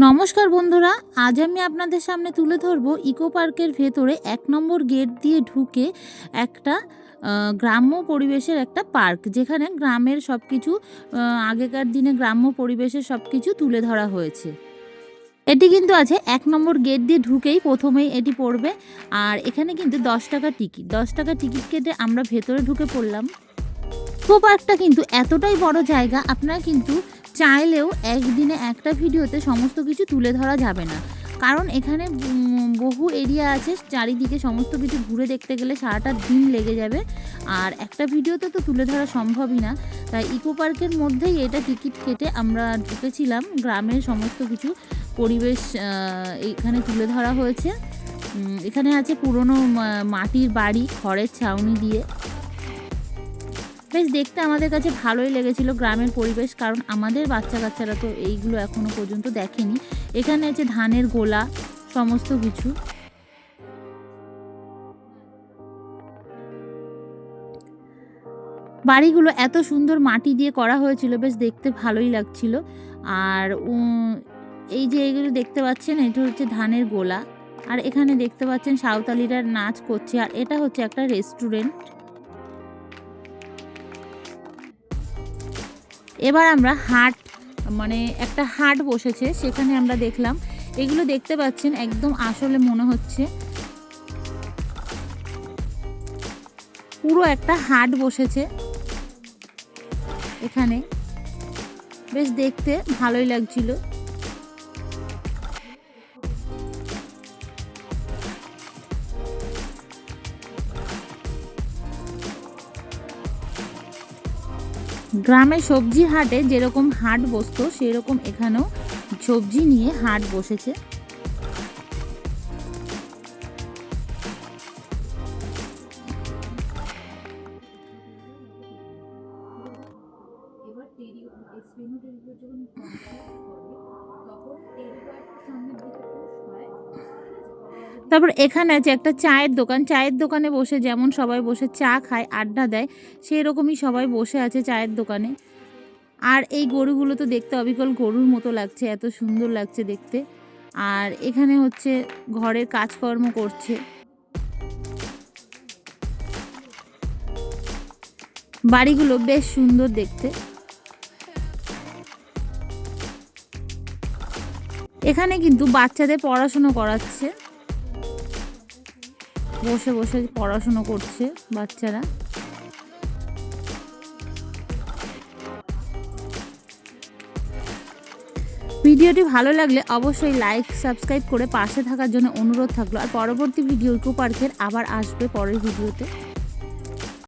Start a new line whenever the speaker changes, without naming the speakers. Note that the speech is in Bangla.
নমস্কার বন্ধুরা, আজ আমি আপনাদের সামনে তুলে ধরবো ইকো পার্কের ভেতরে ১ নম্বর গেট দিয়ে ঢুকে একটা গ্রাম্য পরিবেশের একটা পার্ক, যেখানে গ্রামের সব কিছু আগেকার দিনে গ্রাম্য পরিবেশের সব কিছু তুলে ধরা হয়েছে। এটি কিন্তু আছে ১ নম্বর গেট দিয়ে ঢুকেই প্রথমেই এটি পড়বে। আর এখানে কিন্তু ১০ টাকা টিকিট, ১০ টাকা টিকিট কেটে আমরা ভেতরে ঢুকে পড়লাম। ইকো পার্কটা কিন্তু এতটাই বড় জায়গা, আপনারা কিন্তু চাইলেও একদিনে একটা ভিডিওতে সমস্ত কিছু তুলে ধরা যাবে না, কারণ এখানে বহু এরিয়া আছে, চারিদিকে সমস্ত কিছু ঘুরে দেখতে গেলে সারাটা দিন লেগে যাবে, আর একটা ভিডিওতে তো তুলে ধরা সম্ভবই না। তাই ইকো পার্কের মধ্যেই এটা টিকিট কেটে আমরা ঢুকেছিলাম। গ্রামের সমস্ত কিছু পরিবেশ এখানে তুলে ধরা হয়েছে। এখানে আছে পুরনো মাটির বাড়ি, খড়ের ছাউনি দিয়ে। বেশ দেখতে আমাদের কাছে ভালোই লেগেছিল গ্রামের পরিবেশ, কারণ আমাদের বাচ্চা কাচ্চারা তো এইগুলো এখনো পর্যন্ত দেখেনি। এখানে আছে ধানের গোলা, সমস্ত কিছু। বাড়িগুলো এত সুন্দর মাটি দিয়ে করা হয়েছিল, বেশ দেখতে ভালোই লাগছিল। আর এই যে এইগুলো দেখতে পাচ্ছেন, এটা হচ্ছে ধানের গোলা। আর এখানে দেখতে পাচ্ছেন সাঁওতালিরা নাচ করছে। আর এটা হচ্ছে একটা রেস্টুরেন্ট। এবার আমরা একটা হাট বসেছে, সেখানে আমরা দেখলাম। এগুলো দেখতে পাচ্ছেন একদম আসলে মনে হচ্ছে পুরো একটা হাট বসেছে এখানে। বেশ দেখতে ভালোই লাগছিল। গ্রামে সবজি হাটে যেরকম হাট বসতো, সেরকম এখানেও সবজি নিয়ে হাট বসেছে। তারপর এখানে আছে একটা চায়ের দোকান। চায়ের দোকানে বসে যেমন সবাই বসে চা খায়, আড্ডা দেয়, সেই রকমই সবাই বসে আছে চায়ের দোকানে। আর এই গরুগুলো তো দেখতে অবিকল গরুর মতো লাগছে, এত সুন্দর লাগছে দেখতে। আর এখানে হচ্ছে ঘরের কাজকর্ম করছে। বাড়িগুলো বেশ সুন্দর দেখতে। এখানে কিন্তু বাচ্চাদের পড়াশুনো করাচ্ছে, বসে বসে পড়াশুনো করছে বাচ্চারা। ভিডিওটি ভালো লাগলে অবশ্যই লাইক সাবস্ক্রাইব করে পাশে থাকার জন্য অনুরোধ থাকলো। আর পরবর্তী ভিডিও ইকো পার্কের আবার আসবে পরের ভিডিওতে।